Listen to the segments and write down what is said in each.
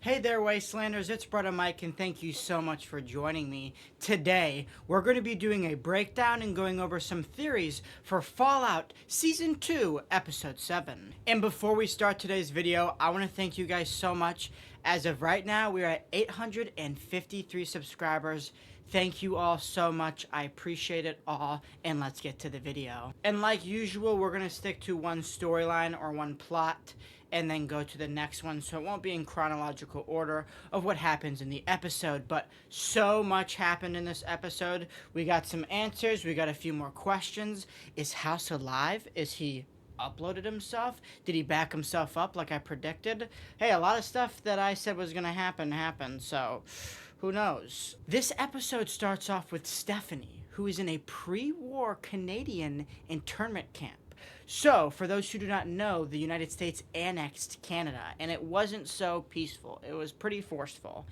Hey there, Wastelanders, it's Brother Mike, and thank you so much for joining me. Today, we're going to be doing a breakdown and going over some theories for Fallout Season 2, Episode 7. And before we start today's video, I want to thank you guys so much. As of right now, we are at 853 subscribers. Thank you all so much. I appreciate it all, and let's get to the video. And like usual, we're going to stick to one storyline or one plot, and then go to the next one, so it won't be in chronological order of what happens in the episode. But so much happened in this episode. We got some answers, we got a few more questions. Is House alive? Is he uploaded himself? Did he back himself up like I predicted? Hey, a lot of stuff that I said was gonna happen happened, so who knows? This episode starts off with Stephanie, who is in a pre-war Canadian internment camp. So, for those who do not know, the United States annexed Canada, and it wasn't so peaceful. It was pretty forceful.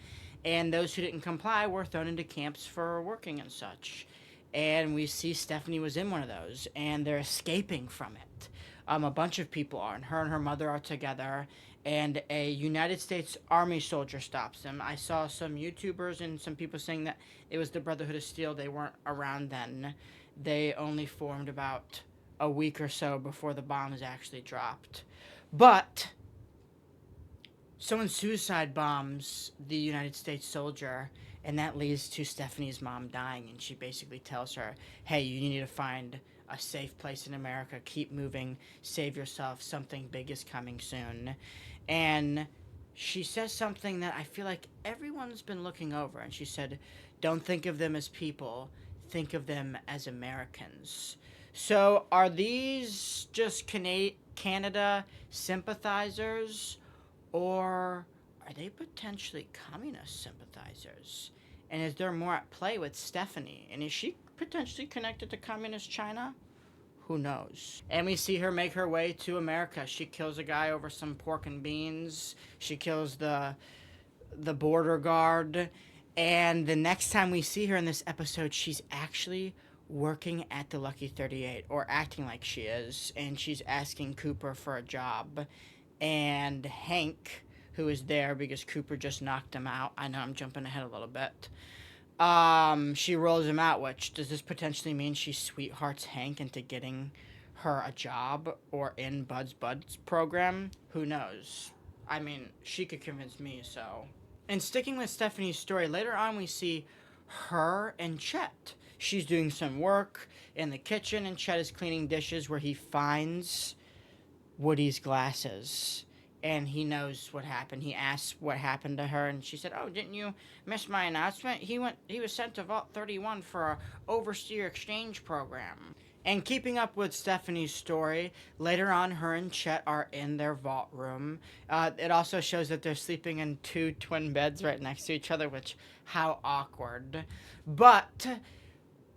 And those who didn't comply were thrown into camps for working and such. And we see Stephanie was in one of those, and they're escaping from it. A bunch of people are, and her mother are together, and a United States Army soldier stops them. I saw some YouTubers and some people saying that it was the Brotherhood of Steel. They weren't around then. They only formed about a week or so before the bombs actually dropped. But someone suicide bombs the United States soldier, and that leads to Stephanie's mom dying, and she basically tells her, hey, you need to find a safe place in America, keep moving, save yourself, something big is coming soon. And she says something that I feel like everyone's been looking over, and she said, don't think of them as people, think of them as Americans. So, are these just Canada sympathizers, or are they potentially communist sympathizers? And is there more at play with Stephanie? And is she potentially connected to communist China? Who knows? And we see her make her way to America. She kills a guy over some pork and beans. She kills the border guard. And the next time we see her in this episode, she's actually working at the Lucky 38, or acting like she is, and she's asking Cooper for a job. And Hank, who is there because Cooper just knocked him out, I know I'm jumping ahead a little bit, she rolls him out, which, does this potentially mean she sweethearts Hank into getting her a job, or in Bud's program? Who knows? I mean, she could convince me, so. And sticking with Stephanie's story, later on we see her and Chet. She's doing some work in the kitchen, and Chet is cleaning dishes, where he finds Woody's glasses. And he knows what happened. He asks what happened to her, and she said, oh, didn't you miss my announcement? He was sent to Vault 31 for a overseer exchange program. And keeping up with Stephanie's story, later on, her and Chet are in their vault room. It also shows that they're sleeping in two twin beds right next to each other, which, how awkward. But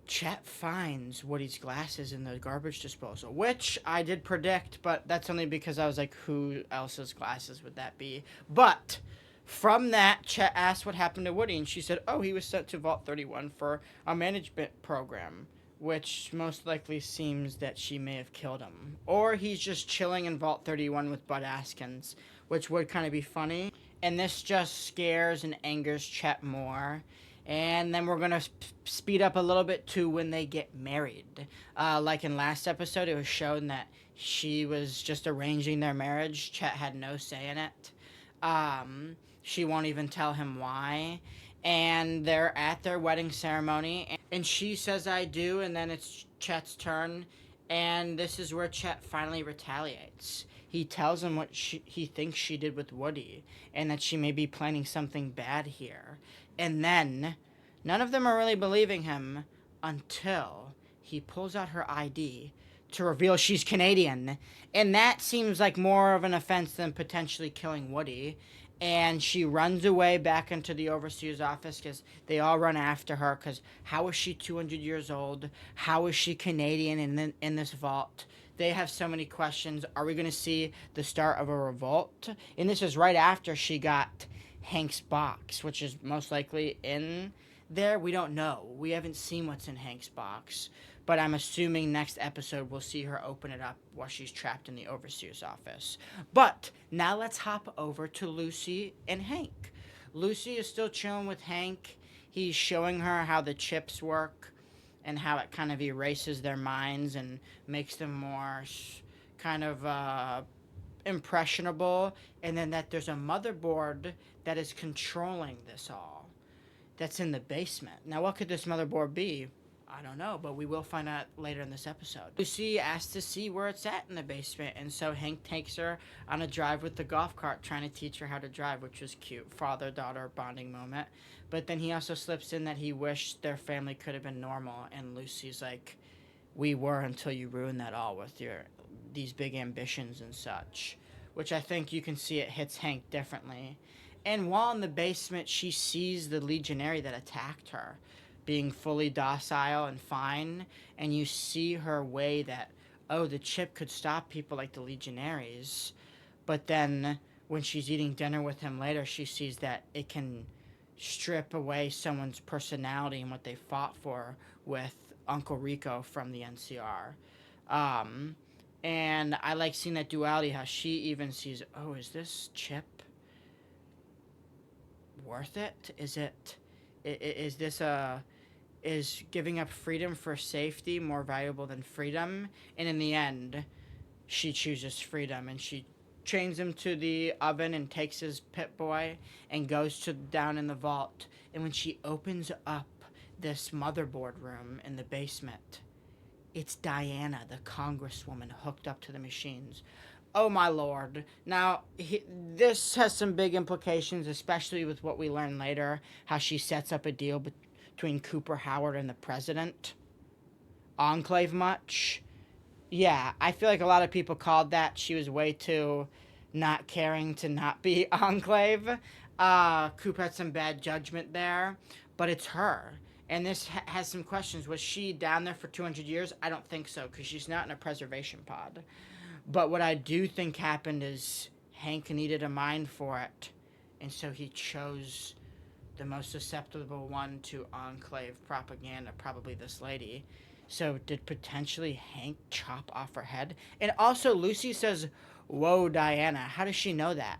Chet finds Woody's glasses in the garbage disposal, which I did predict, but that's only because I was like, who else's glasses would that be? But from that, Chet asked what happened to Woody, and she said, oh, he was sent to Vault 31 for a management program, which most likely seems that she may have killed him. Or he's just chilling in Vault 31 with Bud Askins, which would kind of be funny. And this just scares and angers Chet more. And then we're going to speed up a little bit to when they get married. Like in last episode, it was shown that she was just arranging their marriage. Chet had no say in it. She won't even tell him why. And they're at their wedding ceremony, and she says, I do, and then it's Chet's turn, and this is where Chet finally retaliates. He tells him what he thinks she did with Woody, and that she may be planning something bad here. And then, none of them are really believing him until he pulls out her ID to reveal she's Canadian, and that seems like more of an offense than potentially killing Woody. And she runs away back into the overseer's office because they all run after her, because how is she 200 years old? How is she Canadian in this vault? They have so many questions. Are we going to see the start of a revolt? And this is right after she got Hank's box, which is most likely in there. We don't know. We haven't seen what's in Hank's box. but I'm assuming next episode we'll see her open it up while she's trapped in the overseer's office. But now let's hop over to Lucy and Hank. Lucy is still chilling with Hank. He's showing her how the chips work and how it kind of erases their minds and makes them more kind of impressionable, and then that there's a motherboard that is controlling this all that's in the basement. Now, what could this motherboard be? I don't know, but we will find out later in this episode. Lucy asks to see where it's at in the basement, and so Hank takes her on a drive with the golf cart, trying to teach her how to drive, which was cute. Father-daughter bonding moment. But then he also slips in that he wished their family could have been normal, and Lucy's like, we were until you ruined that all with these big ambitions and such, which I think you can see it hits Hank differently. And while in the basement, she sees the legionary that attacked her being fully docile and fine, and you see her way that, oh, the chip could stop people like the legionaries. But then when she's eating dinner with him later, she sees that it can strip away someone's personality and what they fought for with Uncle Rico from the NCR. And I like seeing that duality, how she even sees, oh, is this chip worth it? Is giving up freedom for safety more valuable than freedom? And in the end, she chooses freedom, and she chains him to the oven and takes his Pip-Boy and goes down in the vault. And when she opens up this motherboard room in the basement, it's Diana, the congresswoman, hooked up to the machines. Oh my lord. Now, this has some big implications, especially with what we learn later, how she sets up a deal between Cooper Howard and the president. Enclave much? Yeah, I feel like a lot of people called that she was way too not caring to not be Enclave. Coop had some bad judgment there, but it's her. And this has some questions. Was she down there for 200 years? I don't think so, because she's not in a preservation pod. But what I do think happened is Hank needed a mind for it, and so he chose the most susceptible one to Enclave propaganda, probably this lady. So did potentially Hank chop off her head? And also Lucy says, whoa, Diana. How does she know that?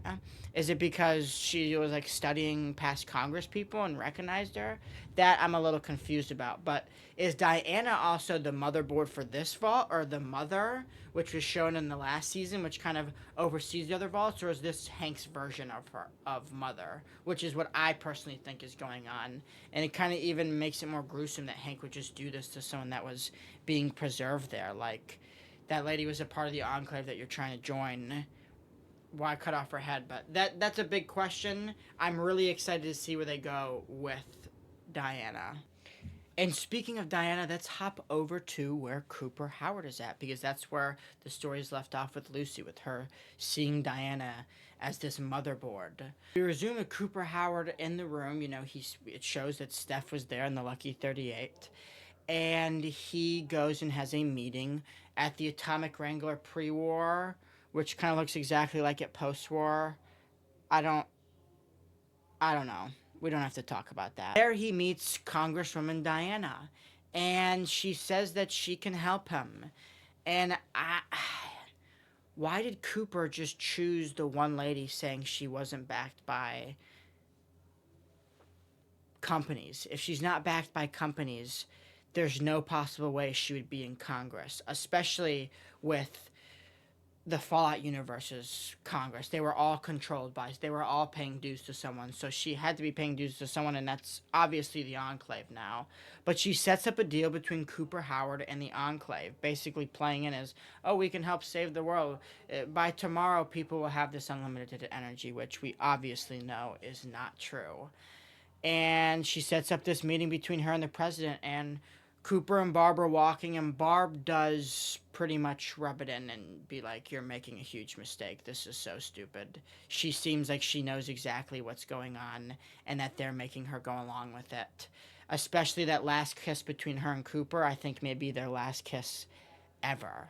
Is it because she was like studying past Congress people and recognized her? That I'm a little confused about. But is Diana also the motherboard for this vault, or the mother, which was shown in the last season, which kind of oversees the other vaults, or is this Hank's version of her, of mother, which is what I personally think is going on? And it kind of even makes it more gruesome that Hank would just do this to someone that was being preserved there. Like, that lady was a part of the Enclave that you're trying to join. Why cut off her head? But that's a big question. I'm really excited to see where they go with Diana. And speaking of Diana, let's hop over to where Cooper Howard is at, because that's where the story's left off with Lucy, with her seeing Diana as this motherboard. We resume with Cooper Howard in the room. You know, it shows that Steph was there in the Lucky 38. And he goes and has a meeting at the Atomic Wrangler pre-war, which kind of looks exactly like it post-war. I don't know. We don't have to talk about that. There he meets Congresswoman Diana, and she says that she can help him. And why did Cooper just choose the one lady saying she wasn't backed by companies? If she's not backed by companies, there's no possible way she would be in Congress, especially with the Fallout universe's Congress. They were all controlled by, they were all paying dues to someone, so she had to be paying dues to someone, and that's obviously the Enclave now. But she sets up a deal between Cooper Howard and the Enclave, basically playing it as, oh, we can help save the world. By tomorrow, people will have this unlimited energy, which we obviously know is not true. And she sets up this meeting between her and the president, and Cooper and Barb are walking, and Barb does pretty much rub it in and be like, you're making a huge mistake. This is so stupid. She seems like she knows exactly what's going on, and that they're making her go along with it. Especially that last kiss between her and Cooper, I think may be their last kiss ever.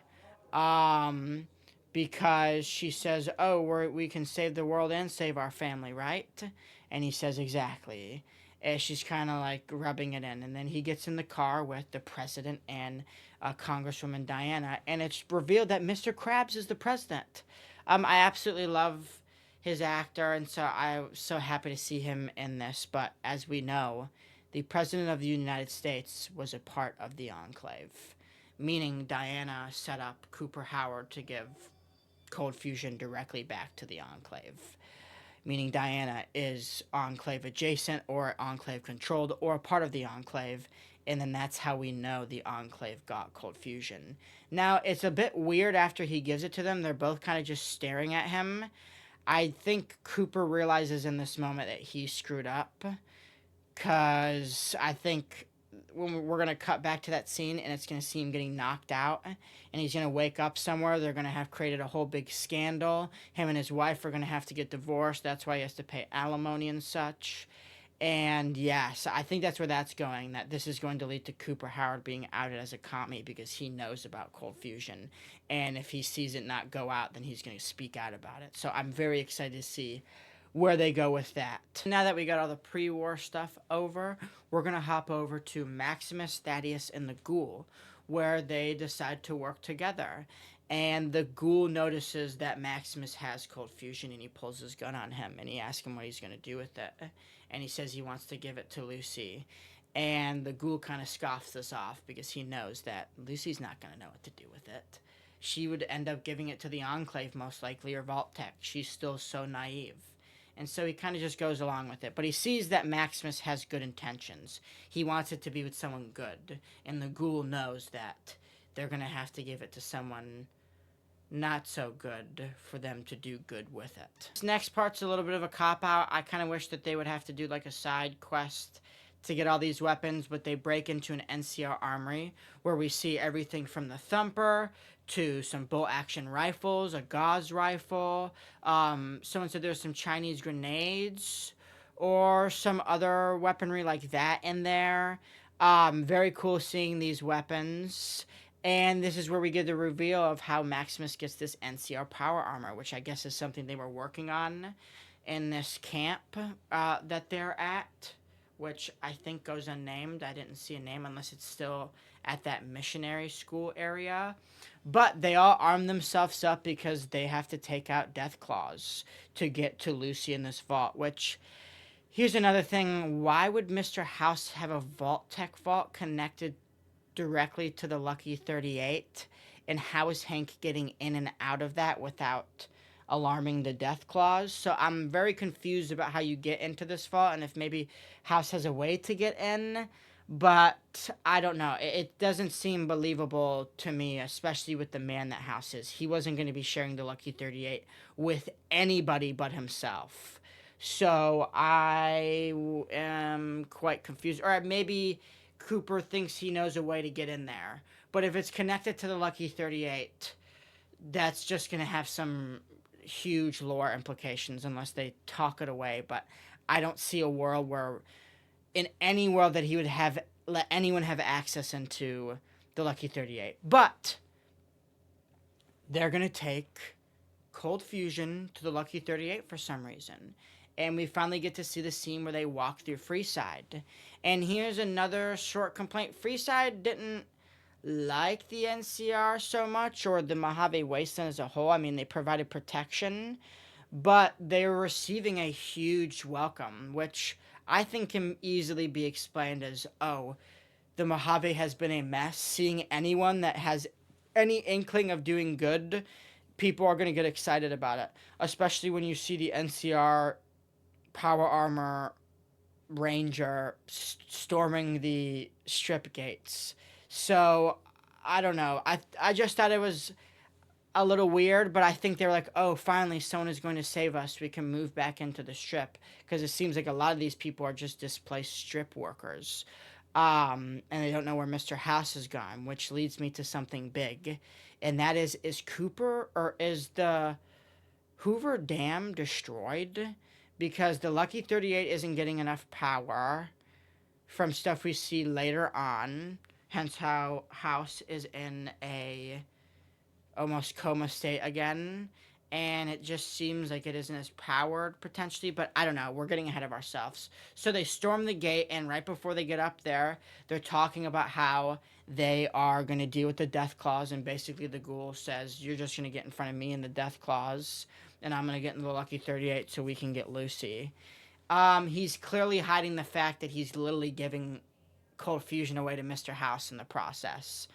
Because she says, oh, we can save the world and save our family, right? And he says, exactly. as she's kind of like rubbing it in. And then he gets in the car with the president and Congresswoman Diana, and it's revealed that Mr. Krabs is the president. I absolutely love his actor, and so I'm so happy to see him in this. But as we know, the president of the United States was a part of the Enclave, meaning Diana set up Cooper Howard to give Cold Fusion directly back to the Enclave, meaning Diana is Enclave adjacent or Enclave controlled or a part of the Enclave, and then that's how we know the Enclave got Cold Fusion. Now, it's a bit weird after he gives it to them. They're both kind of just staring at him. I think Cooper realizes in this moment that he screwed up, because I think when we're going to cut back to that scene and it's going to see him getting knocked out and he's going to wake up somewhere, they're going to have created a whole big scandal. Him and his wife are going to have to get divorced. That's why he has to pay alimony and such. And yes, I think that's where that's going, that this is going to lead to Cooper Howard being outed as a commie because he knows about Cold Fusion. And if he sees it not go out, then he's going to speak out about it. So I'm very excited to see where they go with that. Now that we got all the pre-war stuff over, we're going to hop over to Maximus, Thaddeus, and the Ghoul, where they decide to work together. And the Ghoul notices that Maximus has Cold Fusion, and he pulls his gun on him, and he asks him what he's going to do with it. And he says he wants to give it to Lucy. And the Ghoul kind of scoffs this off because he knows that Lucy's not going to know what to do with it. She would end up giving it to the Enclave, most likely, or Vault-Tec. She's still so naive. And so he kind of just goes along with it. But he sees that Maximus has good intentions. He wants it to be with someone good. And the Ghoul knows that they're going to have to give it to someone not so good for them to do good with it. This next part's a little bit of a cop-out. I kind of wish that they would have to do like a side quest to get all these weapons, but they break into an NCR armory where we see everything from the Thumper to some bolt-action rifles, a Gauss rifle. Someone said there's some Chinese grenades or some other weaponry like that in there. Very cool seeing these weapons. And this is where we get the reveal of how Maximus gets this NCR power armor, which I guess is something they were working on in this camp that they're at, which I think goes unnamed. I didn't see a name unless it's still at that missionary school area. But they all arm themselves up because they have to take out Deathclaws to get to Lucy in this vault, which, here's another thing. Why would Mr. House have a Vault-Tec vault connected directly to the Lucky 38? And how is Hank getting in and out of that without alarming the Deathclaws? So I'm very confused about how you get into this vault and if maybe House has a way to get in. But I don't know. It doesn't seem believable to me, especially with the man that House is. He wasn't going to be sharing the Lucky 38 with anybody but himself. So I am quite confused. Or maybe Cooper thinks he knows a way to get in there. But if it's connected to the Lucky 38, that's just going to have some huge lore implications unless they talk it away. But I don't see a world where, in any world, that he would have let anyone have access into the Lucky 38. But they're going to take Cold Fusion to the Lucky 38 for some reason. And we finally get to see the scene where they walk through Freeside. And here's another short complaint. Freeside didn't like the NCR so much, or the Mojave Wasteland as a whole. I mean, they provided protection, but they were receiving a huge welcome, which I think can easily be explained as, oh, the Mojave has been a mess. Seeing anyone that has any inkling of doing good, people are going to get excited about it, especially when you see the NCR power armor ranger storming the strip gates. So I don't know. I just thought it was a little weird, but I think they were like, oh, finally someone is going to save us. We can move back into the strip, because it seems like a lot of these people are just displaced strip workers. And they don't know where Mr. House has gone, which leads me to something big. And that is Cooper, or is the Hoover Dam destroyed? Because the Lucky 38 isn't getting enough power from stuff we see later on. Hence how House is in a almost coma state again. and it just seems like it isn't as powered potentially, but I don't know, we're getting ahead of ourselves. So they storm the gate, and right before they get up there, they're talking about how they are going to deal with the death claws, and basically the ghoul says, you're just going to get in front of me in the death claws, and I'm going to get in the Lucky 38 so we can get Lucy. He's clearly hiding the fact that he's literally giving cold fusion away to Mr. House in the process,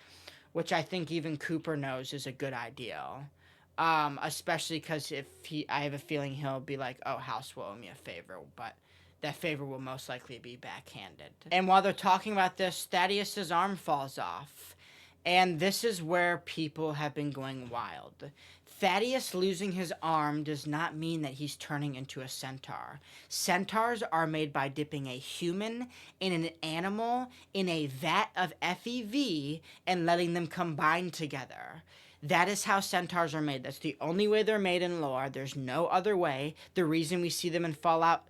which I think even Cooper knows is a good idea. Especially because I have a feeling he'll be like, oh, House will owe me a favor, but that favor will most likely be backhanded. And while they're talking about this, Thaddeus's arm falls off. And this is where people have been going wild. Thaddeus losing his arm does not mean that he's turning into a centaur. Centaurs are made by dipping a human in an animal in a vat of FEV and letting them combine together. That is how centaurs are made. That's the only way they're made in lore. There's no other way. The reason we see them in Fallout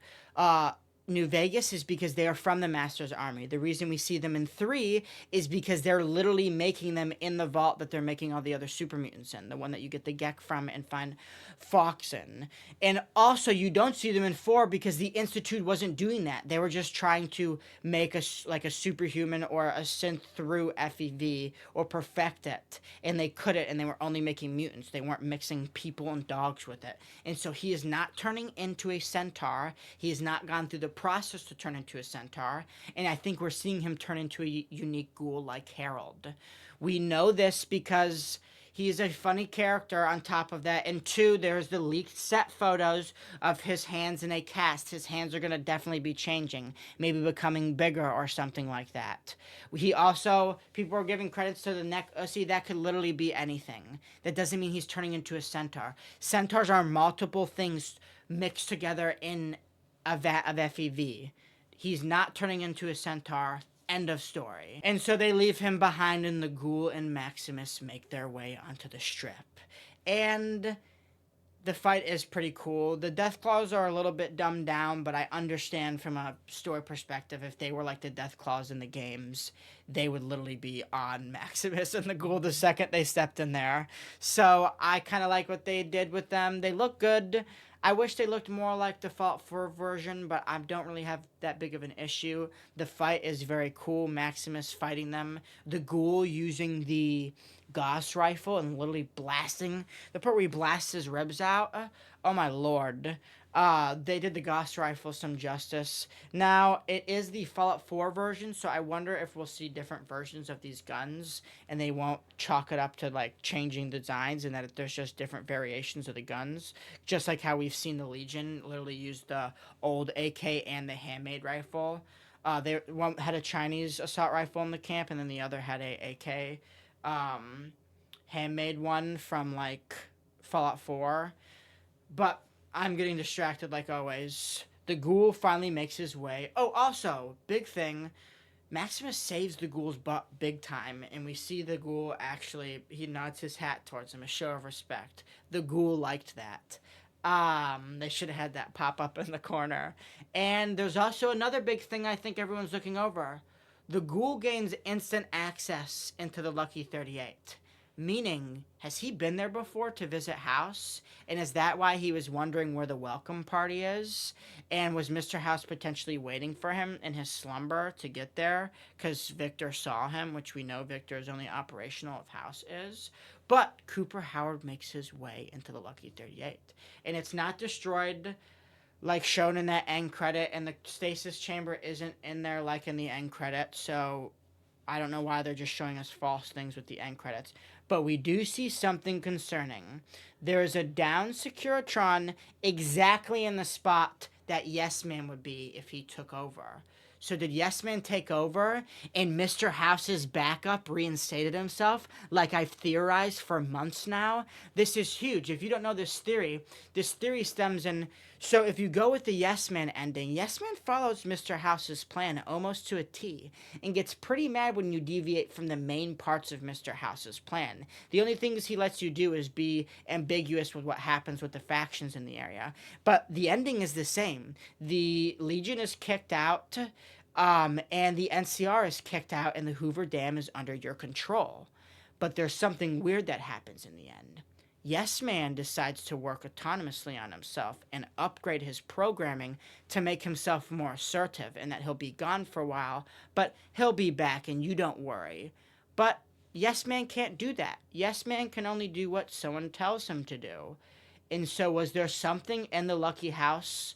New Vegas is because they are from the Master's army. The reason we see them in 3 is because they're literally making them in the vault that they're making all the other super mutants in, the one that you get the Gek from and find Fox in. And also, you don't see them in 4 because the Institute wasn't doing that. They were just trying to make a superhuman or a synth through FEV or perfect it, and they couldn't, and they were only making mutants. They weren't mixing people and dogs with it. And so he is not turning into a centaur. He has not gone through the process to turn into a centaur, and I think we're seeing him turn into a unique ghoul like Harold. We know this because he is a funny character on top of that, and 2, there's the leaked set photos of his hands in a cast. His hands are going to definitely be changing, maybe becoming bigger or something like that. He also, people are giving credits to the neck. See, that could literally be anything. That doesn't mean he's turning into a centaur. Centaurs are multiple things mixed together in a vat of FEV. He's not turning into a centaur. End of story. And so they leave him behind, and the ghoul and Maximus make their way onto the strip. And the fight is pretty cool. The Deathclaws are a little bit dumbed down, but I understand from a story perspective, if they were like the Deathclaws in the games, they would literally be on Maximus and the ghoul the second they stepped in there. So I kind of like what they did with them. They look good. I wish they looked more like the Fallout 4 version, but I don't really have that big of an issue. The fight is very cool. Maximus fighting them. The ghoul using the Gauss rifle and literally blasting. The part where he blasts his ribs out. Oh my lord. They did the Gauss rifle some justice. Now, it is the Fallout 4 version, so I wonder if we'll see different versions of these guns, and they won't chalk it up to, like, changing designs, and that there's just different variations of the guns. Just like how we've seen the Legion literally use the old AK and the handmade rifle. One had a Chinese assault rifle in the camp, and then the other had a AK handmade one from, like, Fallout 4. But I'm getting distracted like always. The ghoul finally makes his way. Oh, also, big thing. Maximus saves the ghoul's butt big time, and we see the ghoul actually, he nods his hat towards him, a show of respect. The ghoul liked that. They should have had that pop up in the corner. And there's also another big thing I think everyone's looking over. The ghoul gains instant access into the Lucky 38. Meaning, has he been there before to visit House? And is that why he was wondering where the welcome party is? And was Mr. House potentially waiting for him in his slumber to get there? Because Victor saw him, which we know Victor is only operational if House is. But Cooper Howard makes his way into the Lucky 38. And it's not destroyed like shown in that end credit. And the stasis chamber isn't in there like in the end credit. So I don't know why they're just showing us false things with the end credits. But we do see something concerning. There is a down Securitron exactly in the spot that Yes Man would be if he took over. So did Yes Man take over and Mr. House's backup reinstated himself like I've theorized for months now? This is huge. If you don't know this theory stems in... So if you go with the Yes Man ending, Yes Man follows Mr. House's plan almost to a T and gets pretty mad when you deviate from the main parts of Mr. House's plan. The only things he lets you do is be ambiguous with what happens with the factions in the area. But the ending is the same. The Legion is kicked out, and the NCR is kicked out, and the Hoover Dam is under your control. But there's something weird that happens in the end. Yes Man decides to work autonomously on himself and upgrade his programming to make himself more assertive, and that he'll be gone for a while, but he'll be back and you don't worry. But Yes Man can't do that. Yes Man can only do what someone tells him to do. And so, was there something in the Lucky House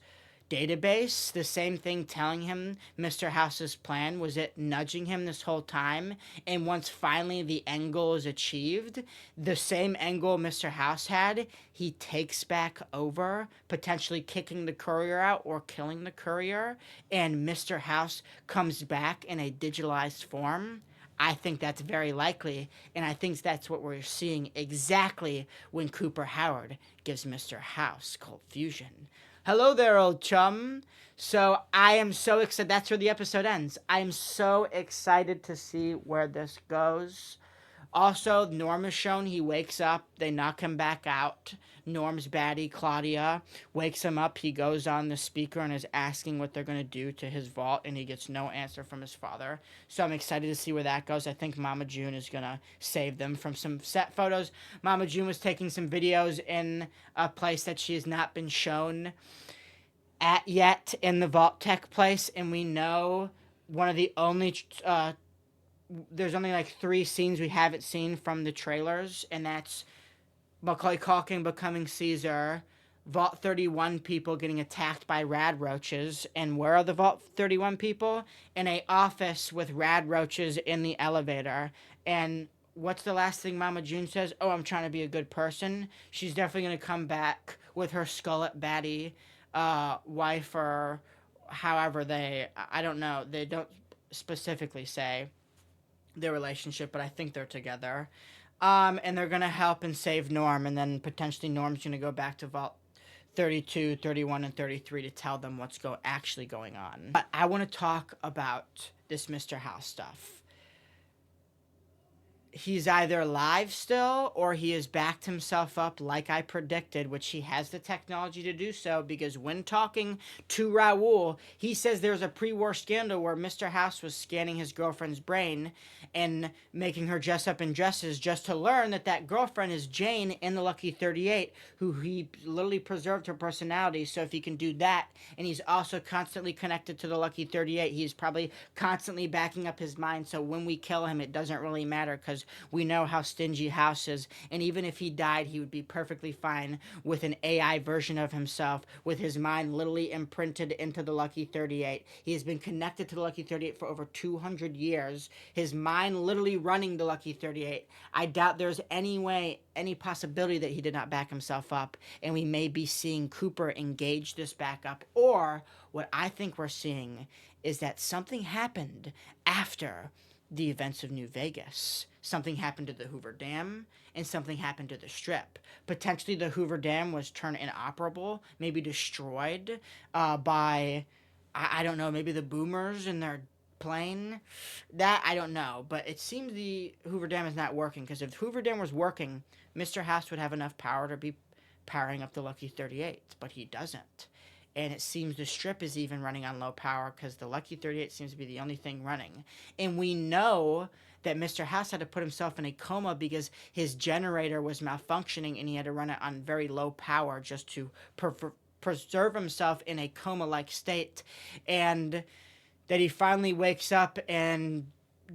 database, the same thing telling him Mr. House's plan? Was it nudging him this whole time? And once finally the end goal is achieved, the same end goal Mr. House had, he takes back over, potentially kicking the courier out or killing the courier, and Mr. House comes back in a digitalized form. I think that's very likely, and I think that's what we're seeing exactly when Cooper Howard gives Mr. House cold fusion. Hello there, old chum. So I am so excited. That's where the episode ends. I am so excited to see where this goes. Also, Norm is shown. He wakes up. They knock him back out. Norm's baddie, Claudia, wakes him up. He goes on the speaker and is asking what they're going to do to his vault, and he gets no answer from his father. So I'm excited to see where that goes. I think Mama June is going to save them from some set photos. Mama June was taking some videos in a place that she has not been shown at yet in the Vault Tech place, and we know one of the only there's only like 3 scenes we haven't seen from the trailers, and that's Macaulay Culkin becoming Caesar, Vault 31 people getting attacked by rad roaches, and where are the Vault 31 people? In a office with rad roaches in the elevator. And what's the last thing Mama June says? Oh, I'm trying to be a good person. She's definitely going to come back with her Skullet baddie wife, or however I don't know. They don't specifically say their relationship, but I think they're together. And they're going to help and save Norm, and then potentially Norm's going to go back to Vault 32, 31, and 33 to tell them what's actually going on. But I want to talk about this Mr. House stuff. He's either alive still, or he has backed himself up like I predicted, which he has the technology to do so, because when talking to Raoul, he says there's a pre-war scandal where Mr. House was scanning his girlfriend's brain and making her dress up in dresses, just to learn that that girlfriend is Jane in the Lucky 38, who he literally preserved her personality. So if he can do that, and he's also constantly connected to the Lucky 38, he's probably constantly backing up his mind, so when we kill him, it doesn't really matter, because we know how stingy House is, and even if he died, he would be perfectly fine with an AI version of himself, with his mind literally imprinted into the Lucky 38. He has been connected to the Lucky 38 for over 200 years. His mind literally running the Lucky 38. I doubt there's any possibility that he did not back himself up, and we may be seeing Cooper engage this backup, or what I think we're seeing is that something happened after the events of New Vegas. Something happened to the Hoover Dam, and something happened to the Strip. Potentially the Hoover Dam was turned inoperable, maybe destroyed by, I don't know, maybe the boomers in their plane. That, I don't know. But it seems the Hoover Dam is not working, because if Hoover Dam was working, Mr. House would have enough power to be powering up the Lucky 38, but he doesn't. And it seems the Strip is even running on low power, because the Lucky 38 seems to be the only thing running. And we know that Mr. House had to put himself in a coma because his generator was malfunctioning, and he had to run it on very low power just to preserve himself in a coma-like state. And that he finally wakes up and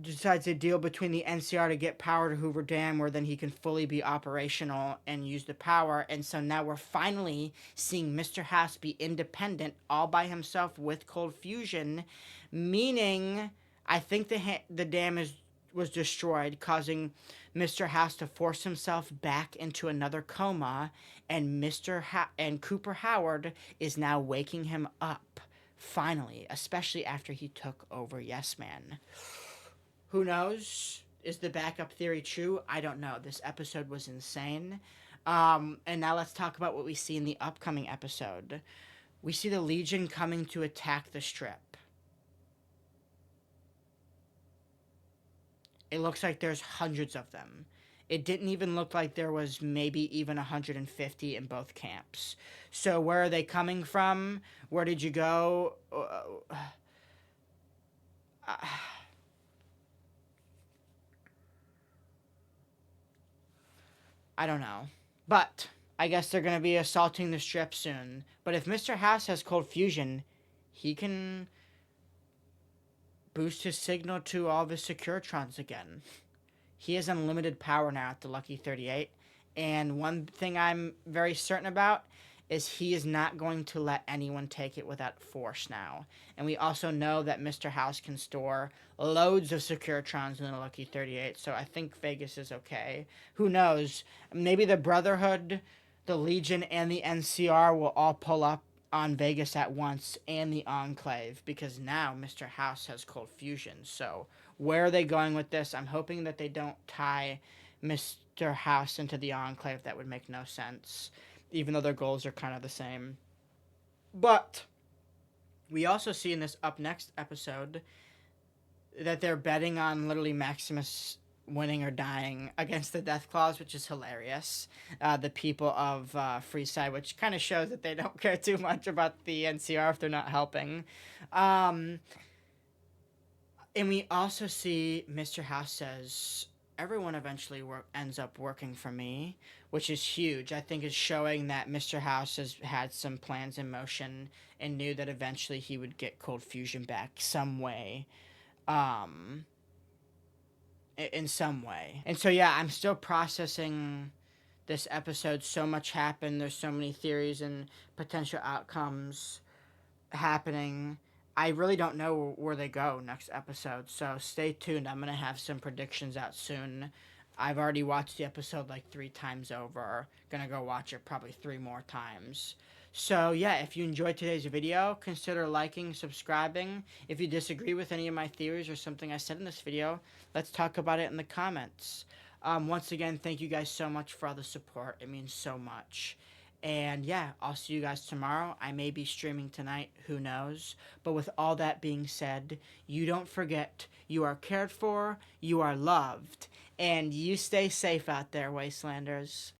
decides a deal between the NCR to get power to Hoover Dam, where then he can fully be operational and use the power. And so now we're finally seeing Mr. House be independent all by himself with cold fusion, meaning I think the dam was destroyed, causing Mr. House to force himself back into another coma, and and Cooper Howard is now waking him up finally, especially after he took over Yes Man. Who knows? Is the backup theory true? I don't know. This episode was insane. And now let's talk about what we see in the upcoming episode. We see the Legion coming to attack the Strip. It looks like there's hundreds of them. It didn't even look like there was maybe even 150 in both camps. So where are they coming from? Where did you go? I don't know. But I guess they're going to be assaulting the strip soon. But if Mr. House has cold fusion, he can boost his signal to all of his Securitrons again. He has unlimited power now at the Lucky 38. And one thing I'm very certain about is he is not going to let anyone take it without force now. And we also know that Mr. House can store loads of Securitrons in the Lucky 38, so I think Vegas is okay. Who knows? Maybe the Brotherhood, the Legion, and the NCR will all pull up on Vegas at once, and the Enclave, because now Mr. House has cold fusion. So where are they going with this? I'm hoping that they don't tie Mr. House into the Enclave. That would make no sense, even though their goals are kind of the same. But we also see in this up next episode that they're betting on literally Maximus winning or dying against the Death Claws, which is hilarious. The people of Freeside, which kind of shows that they don't care too much about the NCR if they're not helping. And we also see Mr. House says, everyone eventually ends up working for me, which is huge. I think it's showing that Mr. House has had some plans in motion and knew that eventually he would get cold fusion back some way. In some way. And so, yeah, I'm still processing this episode. So much happened. There's so many theories and potential outcomes happening. I really don't know where they go next episode, so stay tuned. I'm going to have some predictions out soon. I've already watched the episode like 3 times over. Gonna go watch it probably 3 more times. So yeah, if you enjoyed today's video, consider liking, subscribing. If you disagree with any of my theories or something I said in this video, let's talk about it in the comments. Once again, thank you guys so much for all the support. It means so much. And yeah, I'll see you guys tomorrow. I may be streaming tonight, who knows. But with all that being said, you don't forget, you are cared for, you are loved, and you stay safe out there, Wastelanders.